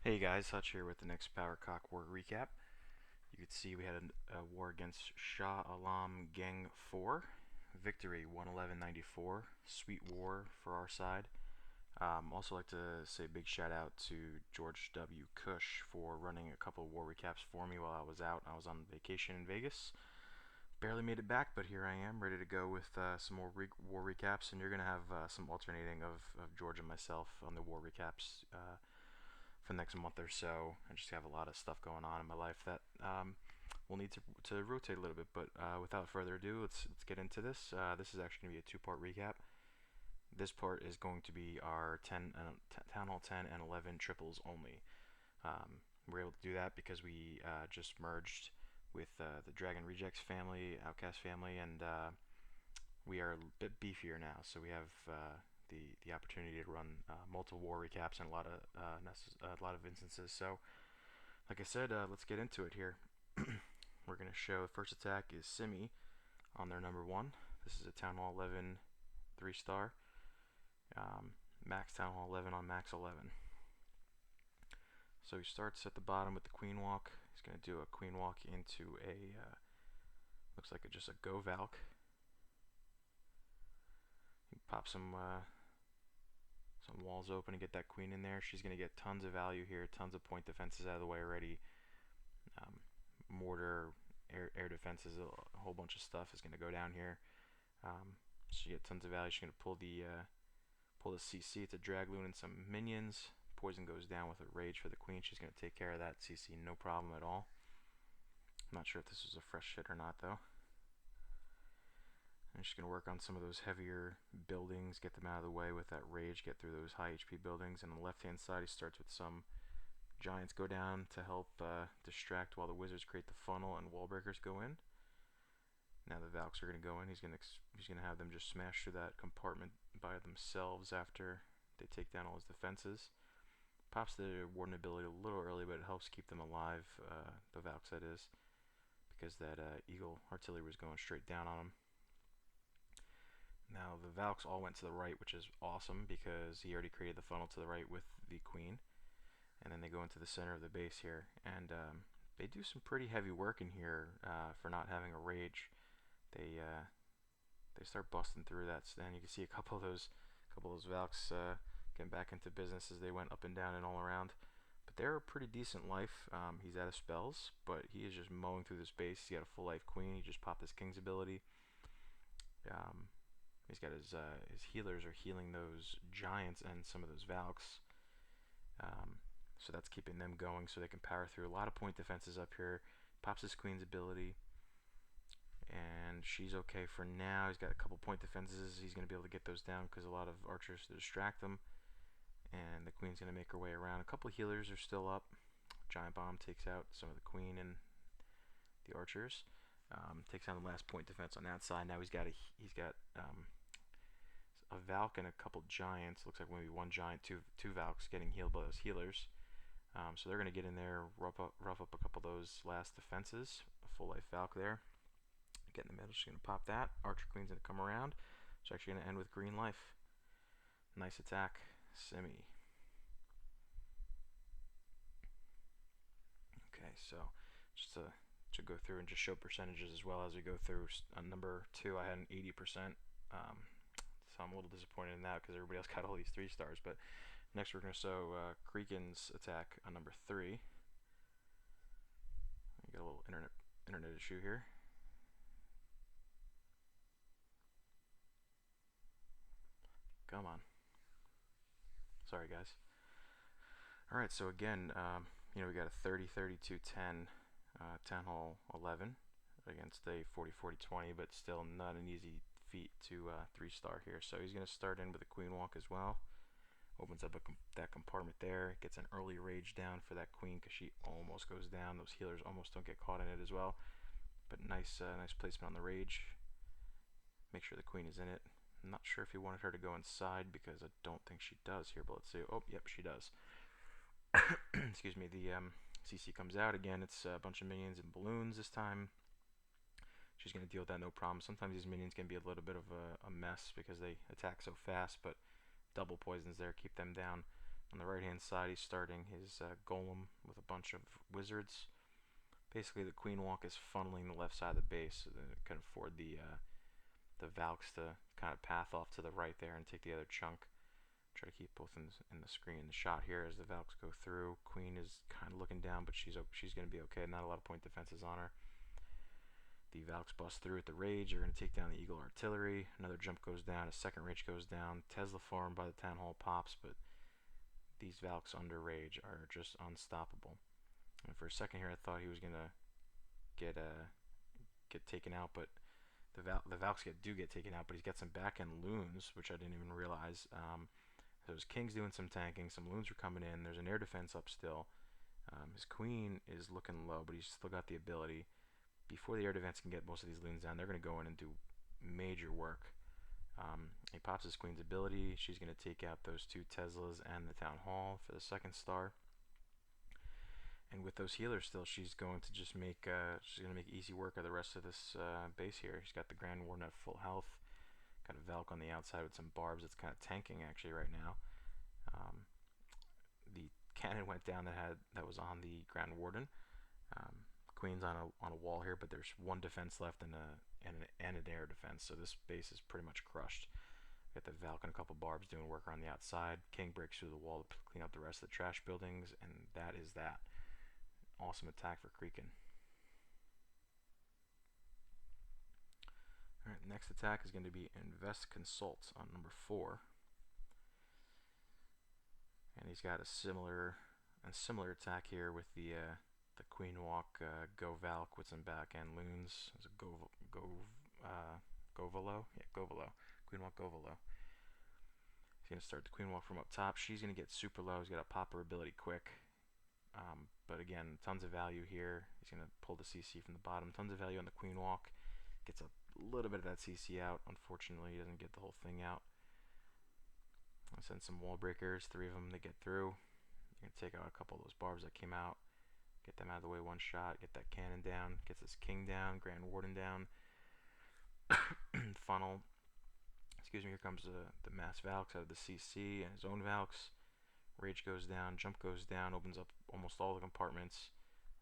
Hey guys, Hutch here with the next Power CoC War recap. You can see we had a war against SHaH Geng4. Victory 111.94. Sweet war for our side. Also like to say big shout out to George W. Cush for running a couple of war recaps for me while I was out. I was on vacation in Vegas. Barely made it back, but here I am, ready to go with some more war recaps, and you're going to have some alternating of George and myself on the war recaps for the next month or so. I just have a lot of stuff going on in my life that we'll need to rotate a little bit. But without further ado, let's get into this. This is actually going to be a two-part recap. This part is going to be our Town Hall 10 and 11 triples only. We're able to do that because we just merged with the Dragon Rejects family, Outcast family, and we are a bit beefier now. So we have the opportunity to run multiple war recaps and a lot of instances. So, like I said, let's get into it here. We're going to show first attack is Simi on their number one. This is a Town Hall 11 3-star. Max Town Hall 11 on Max 11. So he starts at the bottom with the Queen Walk. He's going to do a Queen Walk into a looks like just a Go Valk. He pops some walls open and get that queen in there. She's going to get tons of value here, tons of point defenses out of the way already. Mortar, air defenses, a whole bunch of stuff is going to go down here. She get tons of value. She's going to pull the CC. It's a Dragloon and some minions. Poison goes down with a rage for the queen. She's going to take care of that CC, no problem at all. I'm not sure if this was a fresh hit or not though. I'm just going to work on some of those heavier buildings, get them out of the way with that rage, get through those high HP buildings. And on the left-hand side, he starts with some giants go down to help distract while the wizards create the funnel and wall breakers go in. Now the Valks are going to go in. He's going to have them just smash through that compartment by themselves after they take down all his defenses. Pops the Warden ability a little early, but it helps keep them alive, the Valks that is, because that Eagle artillery was going straight down on them. Now the Valks all went to the right, which is awesome because he already created the funnel to the right with the queen. And then they go into the center of the base here, and they do some pretty heavy work in here for not having a rage. They start busting through that stand. You can see a couple of those Valks getting back into business as they went up and down and all around. But they're a pretty decent life. He's out of spells, but he is just mowing through this base. He got a full life queen. He just popped his king's ability. He's got his healers are healing those giants and some of those Valks. So that's keeping them going so they can power through. A lot of point defenses up here. Pops his queen's ability. And she's okay for now. He's got a couple point defenses. He's going to be able to get those down because a lot of archers to distract them. And the queen's going to make her way around. A couple of healers are still up. Giant Bomb takes out some of the queen and the archers. Takes down the last point defense on that side. Now he's got a Valk and a couple giants. Looks like maybe one giant, two Valks getting healed by those healers. So they're going to get in there, rough up a couple of those last defenses. A full life Valk there. Get in the middle, she's going to pop that. Archer Queen's going to come around. She's actually going to end with green life. Nice attack, Simi. Okay, so just to go through and just show percentages as well as we go through. On number 2, I had an 80%. So I'm a little disappointed in that because everybody else got all these 3 stars. But next we're going to show Kreekin's attack on number 3. We got a little internet issue here. Come on. Sorry, guys. Alright, so again, we got a 30-32-10 Town Hall 11 against a 40-40-20, but still not an easy feat to 3-star here. So he's going to start in with a Queen Walk as well. Opens up that compartment there. Gets an early rage down for that queen because she almost goes down. Those healers almost don't get caught in it as well. But nice placement on the rage. Make sure the queen is in it. I'm not sure if he wanted her to go inside because I don't think she does here, but let's see. Oh, yep, she does. Excuse me, the CC comes out again. It's a bunch of minions and balloons this time. She's going to deal with that no problem. Sometimes these minions can be a little bit of a mess because they attack so fast, but double poisons there, keep them down. On the right hand side, he's starting his golem with a bunch of wizards. Basically, the queen walk is funneling the left side of the base so that it can afford the Valks to kind of path off to the right there and take the other chunk. Try to keep both in the screen. The shot here as the Valks go through. Queen is kind of looking down, but she's going to be okay. Not a lot of point defenses on her. The Valks bust through with the rage. They're going to take down the Eagle artillery. Another jump goes down. A second rage goes down. Tesla farm by the town hall pops, but these Valks under rage are just unstoppable. And for a second here, I thought he was going to get taken out, but the Valks do get taken out, but he's got some back end loons, which I didn't even realize. So his king's doing some tanking, some loons are coming in. There's an air defense up still. His queen is looking low, but he's still got the ability. Before the air defense can get most of these loons down, they're going to go in and do major work. He pops his queen's ability. She's going to take out those 2 Teslas and the town hall for the second star. And with those healers still, she's going to just make easy work of the rest of this base here. She's got the Grand Warden at full health. Got a Valk on the outside with some barbs. It's kind of tanking actually right now. The cannon went down that was on the Grand Warden. Queen's on a wall here, but there's one defense left and an air defense, so this base is pretty much crushed. Got the Valk and a couple barbs doing work on the outside. King breaks through the wall to clean up the rest of the trash buildings, and that is that. Awesome attack for Creakin'. Alright, next attack is going to be Invest Consult on number 4. And he's got a similar attack here with the Queen Walk Go Valk with some back end loons. There's a Govalo? Yeah, Govalo. Queen Walk Govalo. He's going to start the Queen Walk from up top. She's going to get super low. He's got to pop her ability quick. But again, tons of value here. He's going to pull the CC from the bottom. Tons of value on the Queen Walk. Gets a little bit of that CC out. Unfortunately, he doesn't get the whole thing out. I'll send some wall breakers. 3 of them to get through. You're going to take out a couple of those barbs that came out. Get them out of the way one shot. Get that cannon down. Gets this king down. Grand Warden down. Funnel. Excuse me. Here comes the mass Valks out of the CC and his own Valks. Rage goes down. Jump goes down. Opens up almost all the compartments.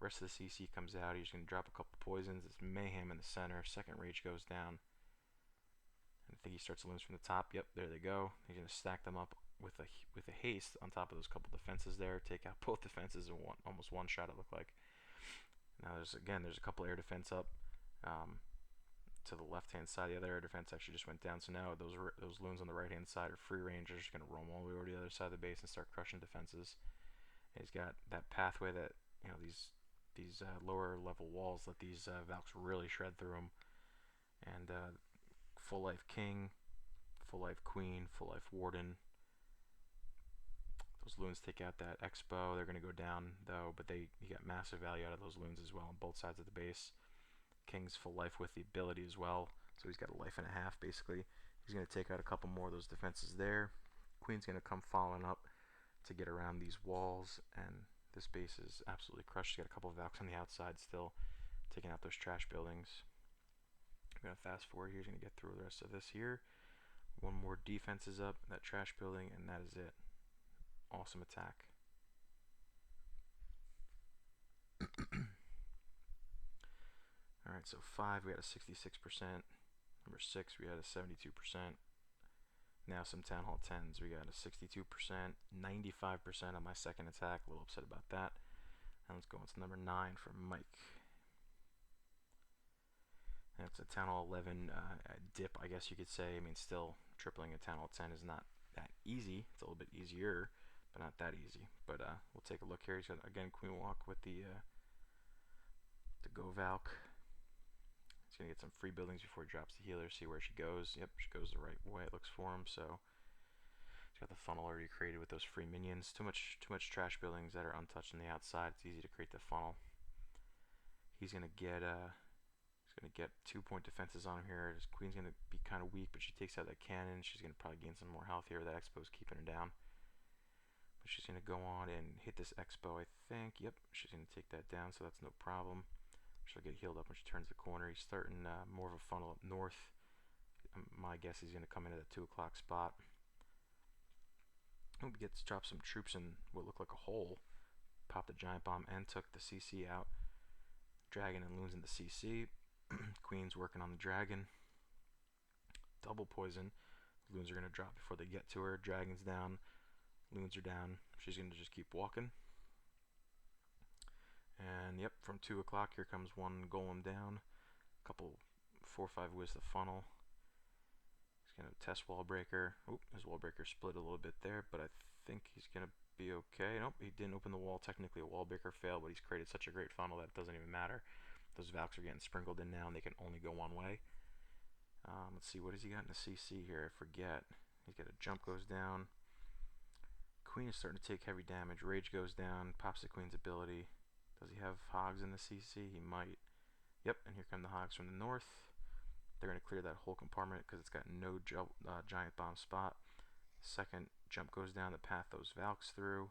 Rest of the CC comes out. He's going to drop a couple poisons. It's mayhem in the center. Second rage goes down. And I think he starts to loons from the top. Yep, there they go. He's going to stack them up with a haste on top of those couple defenses there. Take out both defenses in almost one shot, it looked like. Now there's a couple air defense up to the left hand side. The other air defense actually just went down. So now those loons on the right hand side are free range. They're just going to roam all the way over to the other side of the base and start crushing defenses. And he's got that pathway that these lower level walls let these Valks really shred through them. And full life king, full life queen, full life warden. Those loons take out that expo. They're going to go down though, but you got massive value out of those loons as well on both sides of the base. King's full life with the ability as well, so he's got a life and a half basically. He's going to take out a couple more of those defenses there. Queen's going to come following up to get around these walls, and this base is absolutely crushed. He's got a couple of Valks on the outside still, taking out those trash buildings. I'm going to fast forward here. He's going to get through the rest of this here. One more defense is up, that trash building, and that is it. Awesome attack. Alright, so 5 we had a 66%. Number 6 we had a 72%. Now some Town Hall 10s. We got a 62%, 95% on my second attack. A little upset about that. And let's go on to number 9 for Mike. And it's a Town Hall 11 dip, I guess you could say. I mean, still tripling a Town Hall 10 is not that easy. It's a little bit easier, but not that easy. But we'll take a look here. He's got, again, Queen Walk with the Go Valk. He's going to get some free buildings before he drops the healer, see where she goes. Yep, she goes the right way, it looks for him. So he's got the funnel already created with those free minions. Too much trash buildings that are untouched on the outside. It's easy to create the funnel. He's going to get 2-point defenses on him here. His queen's going to be kind of weak, but she takes out that cannon. She's going to probably gain some more health here. That expo's keeping her down. But she's going to go on and hit this expo, I think. Yep, she's going to take that down, so that's no problem. She'll get healed up when she turns the corner. He's starting more of a funnel up north. My guess he's going to come into the 2 o'clock spot. Gets dropped some troops in what looked like a hole. Popped the giant bomb and took the CC out. Dragon and loons in the CC. Queen's working on the dragon. Double poison. Loons are going to drop before they get to her. Dragon's down. Loons are down. She's going to just keep walking. And yep, from 2 o'clock, here comes one golem down. Couple 4 or 5 whiz the funnel. He's going to test wall breaker. Oop, his wall breaker split a little bit there, but I think he's going to be okay. Nope, he didn't open the wall. Technically a wall breaker fail, but he's created such a great funnel that it doesn't even matter. Those Valks are getting sprinkled in now, and they can only go one way. Let's see, what has he got in the CC here? I forget. He's got a jump goes down. Queen is starting to take heavy damage. Rage goes down. Pops the Queen's ability. Does he have Hogs in the CC? He might. Yep, and here come the Hogs from the north. They're going to clear that whole compartment because it's got no giant bomb spot. Second jump goes down the path those Valks through.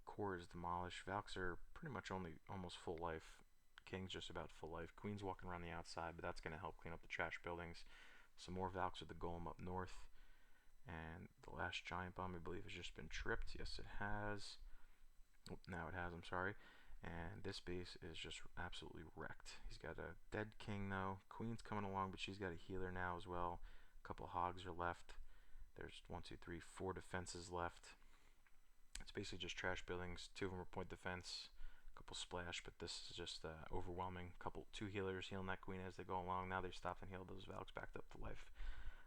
Core is demolished. Valks are pretty much almost full life. King's just about full life. Queen's walking around the outside, but that's going to help clean up the trash buildings. Some more Valks with the golem up north. And the last giant bomb, I believe, has just been tripped. Yes, it has. Oh, now it has, I'm sorry. And this base is just absolutely wrecked. He's got a dead king, though. Queen's coming along, but she's got a healer now as well. A couple Hogs are left. There's 1, 2, 3, 4 defenses left. It's basically just trash buildings. 2 of them are point defense. A couple splash, but this is just overwhelming. 2 healers healing that queen as they go along. Now they've stopped and healed those Valks backed up to life.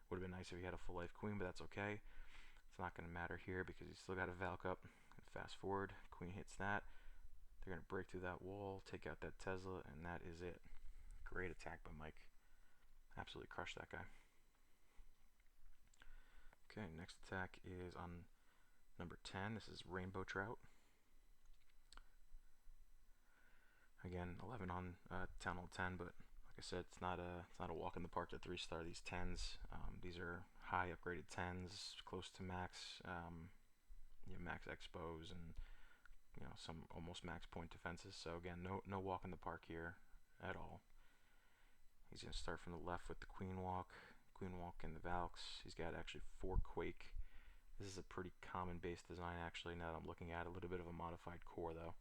Would have been nice if he had a full life queen, but that's okay. It's not going to matter here because he's still got a Valk up. Fast forward, queen hits that. They're going to break through that wall, take out that Tesla, and that is it. Great attack by Mike. Absolutely crushed that guy. Okay, next attack is on number 10. This is Rainbow Trout. Again, 11 on 10 on 10, but like I said, it's not a walk in the park to 3-star these 10s. These are high upgraded 10s, close to max, max expos and some almost max point defenses. So again, no walk in the park here at all. He's gonna start from the left with the Queen Walk and the Valks. He's got actually 4 Quake. This is a pretty common base design actually. Now that I'm looking at it, a little bit of a modified core though.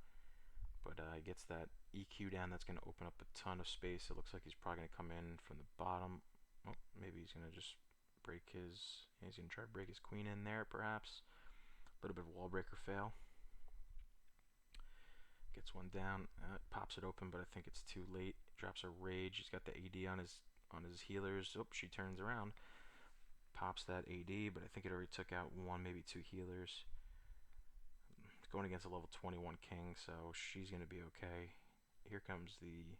But he gets that EQ down. That's going to open up a ton of space. It looks like he's probably going to come in from the bottom. Oh, maybe he's going to just break his... He's going to try to break his queen in there, perhaps. A little bit of wall breaker fail. Gets one down. Pops it open, but I think it's too late. Drops a rage. He's got the AD on his healers. Oh, she turns around. Pops that AD, but I think it already took out 1, maybe 2 healers. Going against a level 21 king, so she's going to be okay. Here comes the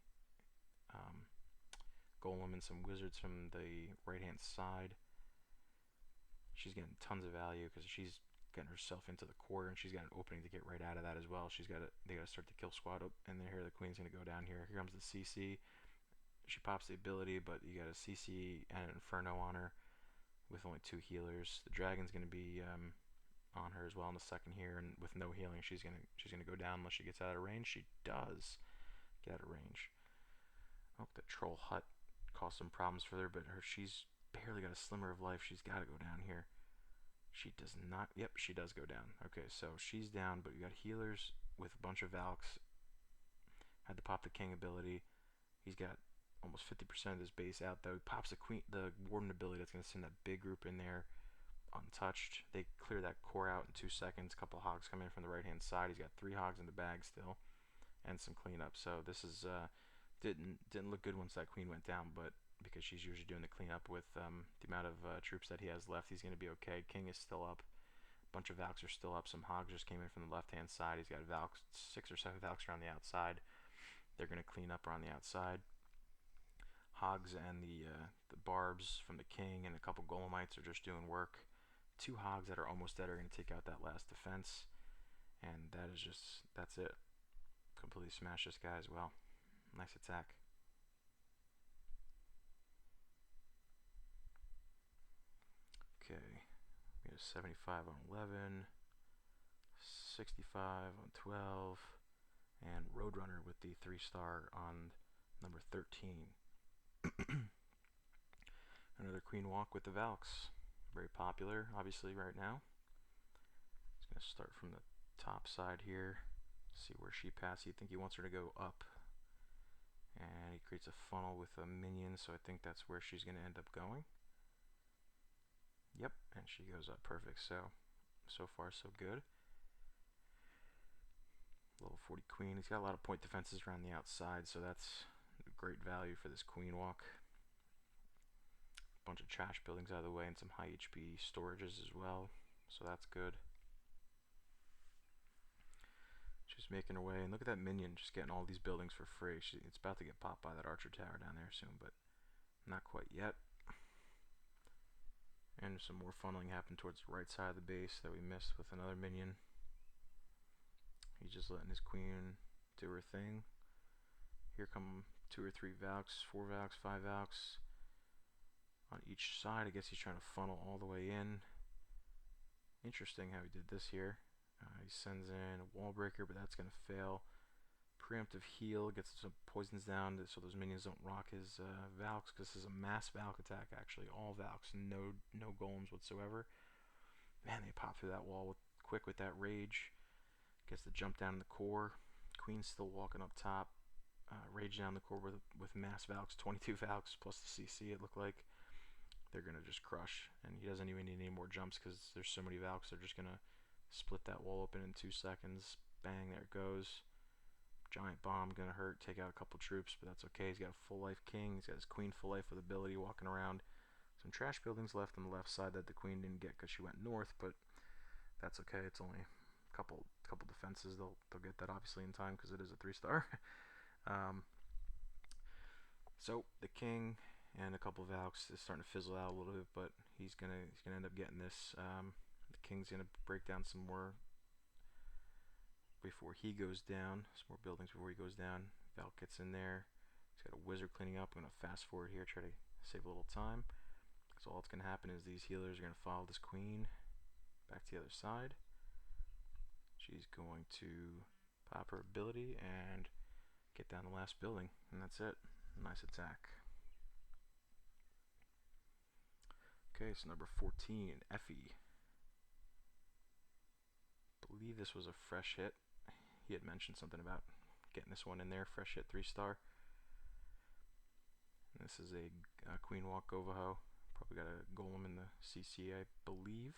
golem and some wizards from the right hand side. She's getting tons of value because she's getting herself into the quarter, and she's got an opening to get right out of that as well. They got to start the kill squad up, and here the queen's going to go down here. Here comes the CC. She pops the ability, but you got a CC and an Inferno on her with only 2 healers. The dragon's going to be on her as well in the second here, and with no healing, she's gonna go down unless she gets out of range. She does get out of range. Oh, the troll hut caused some problems for her, but she's barely got a slimmer of life. She's got to go down here. She does not. Yep, she does go down. Okay, so she's down, but you got healers with a bunch of Valks. Had to pop the king ability. He's got almost 50% of his base out though. He pops the warden ability that's gonna send that big group in there. Untouched. They clear that core out in 2 seconds. Couple Hogs come in from the right hand side. He's got 3 Hogs in the bag still, and some cleanup. So this is didn't look good once that queen went down, but because she's usually doing the cleanup with the amount of troops that he has left, he's going to be okay. King is still up. A bunch of Valks are still up. Some Hogs just came in from the left hand side. He's got Valks, 6 or 7 Valks around the outside. They're going to clean up around the outside. Hogs and the barbs from the king and a couple golemites are just doing work. 2 Hogs that are almost dead are going to take out that last defense, and that's it. Completely smash this guy as well. Nice attack. Okay, we have 75 on 11, 65 on 12, and Roadrunner with the 3-star on number 13. Another queen walk with the Valks. Very popular, obviously, right now. Gonna start from the top side here. See where she passes. You think he wants her to go up, and he creates a funnel with a minion, so I think that's where she's gonna end up going. Yep, and she goes up perfect. So far so good. Level 40 queen. He's got a lot of point defenses around the outside, so that's great value for this queen walk. Bunch of trash buildings out of the way and some high HP storages as well, so that's good. She's making her way, and look at that minion just getting all these buildings for free. It's about to get popped by that archer tower down there soon, but not quite yet. And some more funneling happened towards the right side of the base that we missed with another minion. He's just letting his queen do her thing. Here come 2 or 3 Valks, 4 Valks, 5 Valks on each side. I guess he's trying to funnel all the way in. Interesting how he did this here. He sends in a wall breaker, but that's going to fail. Preemptive heal, gets some poisons down so those minions don't rock his Valks, because this is a mass Valk attack actually. All Valks, no golems whatsoever. Man, they pop through that wall quick with that rage. Gets the jump down in the core. Queen's still walking up top. Rage down the core with mass Valks, 22 Valks plus the CC it looked like. They're going to just crush, and he doesn't even need any more jumps because there's so many Valks. They're just going to split that wall open in 2 seconds. Bang, there it goes. Giant bomb going to hurt, take out a couple troops, but that's okay. He's got a full life king. He's got his queen full life with ability walking around. Some trash buildings left on the left side that the queen didn't get because she went north, but that's okay. It's only a couple defenses. They'll get that obviously in time because it is a 3-star. So the king and a couple of Valks is starting to fizzle out a little bit, but he's gonna end up getting this. The king's gonna break down some more before he goes down. Some more buildings before he goes down. Valk gets in there. He's got a wizard cleaning up. I'm gonna fast forward here, try to save a little time. So all that's gonna happen is these healers are gonna follow this queen back to the other side. She's going to pop her ability and get down the last building, and that's it. Nice attack. Okay, so number 14, Effie. Believe this was a fresh hit. He had mentioned something about getting this one in there. Fresh hit, 3-star. And this is a queen walk Govaho. Probably got a golem in the CC, I believe.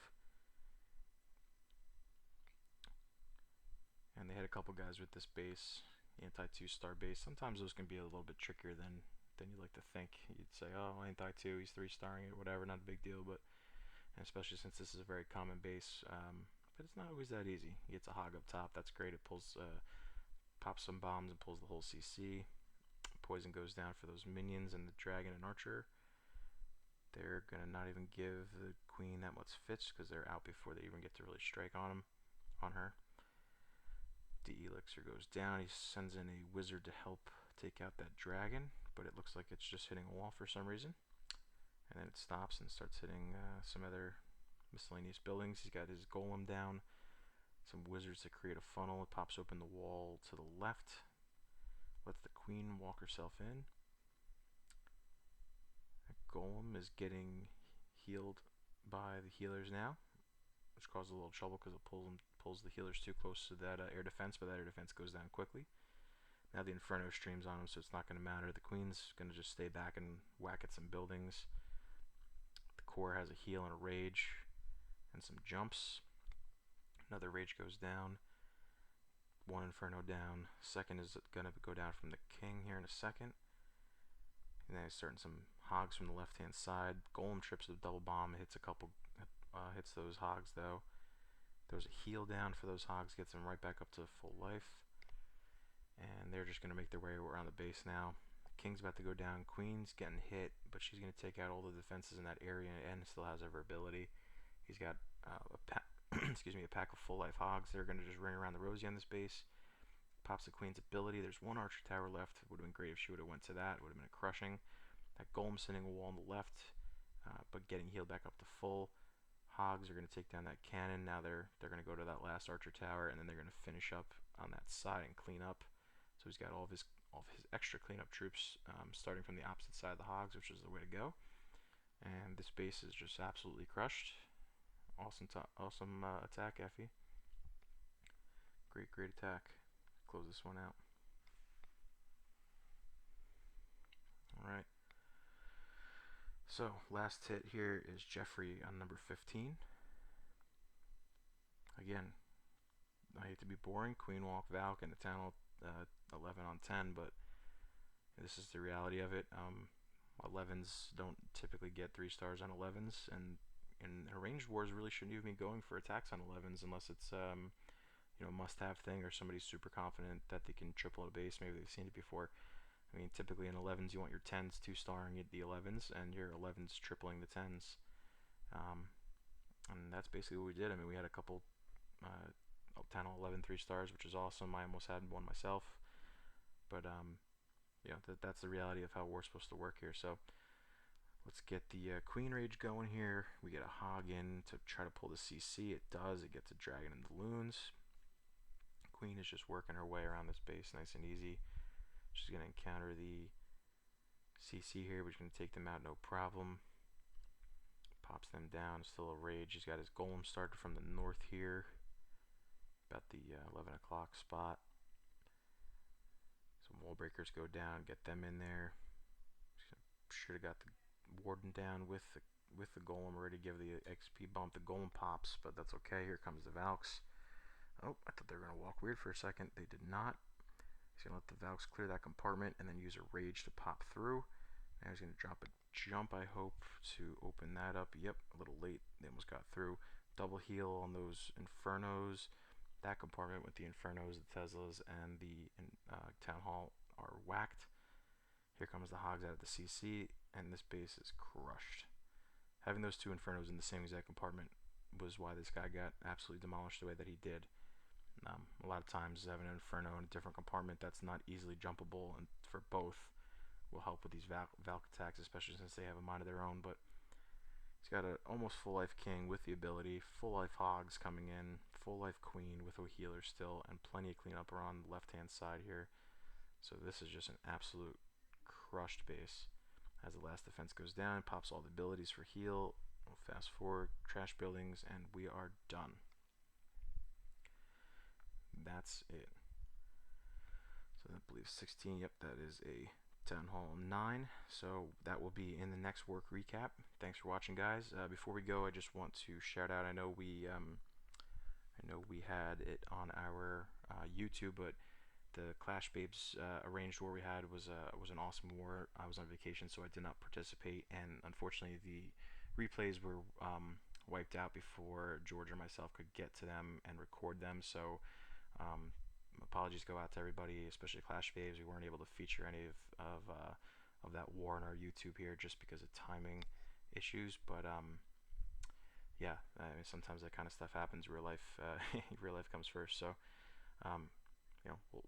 And they had a couple guys with this base, anti-2-star base. Sometimes those can be a little bit trickier than you like to think. You'd say, oh, anti-2, he's 3-starring it, whatever, not a big deal, but and especially since this is a very common base, but it's not always that easy. He gets a hog up top, that's great. It pulls, pops some bombs and pulls the whole CC. Poison goes down for those minions and the dragon and archer. They're gonna not even give the queen that much fits because they're out before they even get to really strike on her. The elixir goes down. He sends in a wizard to help take out that dragon, but it looks like it's just hitting a wall for some reason. And then it stops and starts hitting some other miscellaneous buildings. He's got his golem down, some wizards to create a funnel. It pops open the wall to the left, lets the queen walk herself in. The golem is getting healed by the healers now, which causes a little trouble because it pulls the healers too close to that air defense, but that air defense goes down quickly. Now the Inferno streams on him, so it's not going to matter. The queen's going to just stay back and whack at some buildings. The core has a heal and a rage and some jumps. Another rage goes down. One Inferno down. Second is going to go down from the king here in a second. And then he's starting some hogs from the left-hand side. Golem trips with a double bomb. Hits a couple, hits those hogs though. There's a heal down for those hogs, gets them right back up to full life. And they're just going to make their way around the base now. King's about to go down. Queen's getting hit, but she's going to take out all the defenses in that area and still has her ability. He's got a pack of full life hogs. They're going to just ring around the rosy on this base. Pops the queen's ability. There's one archer tower left. It would have been great if she would have went to that. It would have been a crushing. That golem sitting a wall on the left, but getting healed back up to full. Hogs are going to take down that cannon. Now they're going to go to that last archer tower, and then they're going to finish up on that side and clean up. So he's got all of his extra cleanup troops starting from the opposite side of the hogs, which is the way to go. And this base is just absolutely crushed. Awesome attack, Effie. Great, great attack. Close this one out. Alright. So, last hit here is Jeffrey on number 15. Again, I hate to be boring. Queen Walk Valk and a Town 11 on 10, but this is the reality of it. 11s don't typically get 3 stars on 11s, and in arranged wars really shouldn't even be going for attacks on 11s unless it's must-have thing or somebody's super confident that they can triple a base. Maybe they've seen it before. I mean, typically in 11s you want your 10s 2-starring the 11s and your 11s tripling the 10s. And that's basically what we did. I mean, we had a couple 10 11 3-stars, which is awesome. I almost had one myself, but that's the reality of how we're supposed to work here. So let's get the Queen Rage going here. We get a Hog in to try to pull the CC. It does. It gets a Dragon and the Loons. Queen is just working her way around this base nice and easy. She's going to encounter the CC here, but she's going to take them out no problem. Pops them down. Still a Rage. He's got his Golem started from the north here, about the 11 o'clock spot. Some wall breakers go down, get them in there. Should have got the Warden down with the Golem ready to give the XP bump. The Golem pops, but that's okay. Here comes the Valks. Oh, I thought they were going to walk weird for a second. They did not. He's going to let the Valks clear that compartment and then use a Rage to pop through. Now he's going to drop a jump, I hope, to open that up. Yep, a little late. They almost got through. Double heal on those Infernos. That compartment with the Infernos, the Teslas, and the Town Hall are whacked. Here comes the Hogs out of the CC, and this base is crushed. Having those 2 Infernos in the same exact compartment was why this guy got absolutely demolished the way that he did. A lot of times having an Inferno in a different compartment that's not easily jumpable, and for both will help with these Valk attacks, especially since they have a mind of their own. But he's got an almost full life King with the ability, full life Hogs coming in, full life Queen with a healer still, and plenty of cleanup around the left hand side here. So this is just an absolute crushed base. As the last defense goes down, pops all the abilities for heal. We'll fast forward, trash buildings, and we are done. That's it. So I believe 16. Yep, that is a Town Hall 9. So that will be in the next work recap. Thanks for watching, guys. Before we go, I just want to shout out. I know we had it on our YouTube, but the Clash Babes arranged war we had was an awesome war. I was on vacation, so I did not participate, and unfortunately, the replays were wiped out before George or myself could get to them and record them. So apologies go out to everybody, especially Clash Babes. We weren't able to feature any of that war on our YouTube here just because of timing issues. But yeah, I mean, sometimes that kind of stuff happens. Real life comes first. So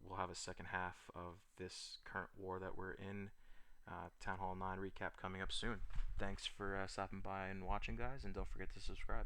we'll have a second half of this current war that we're in. Town Hall 9 recap coming up soon. Thanks for stopping by and watching, guys, and don't forget to subscribe.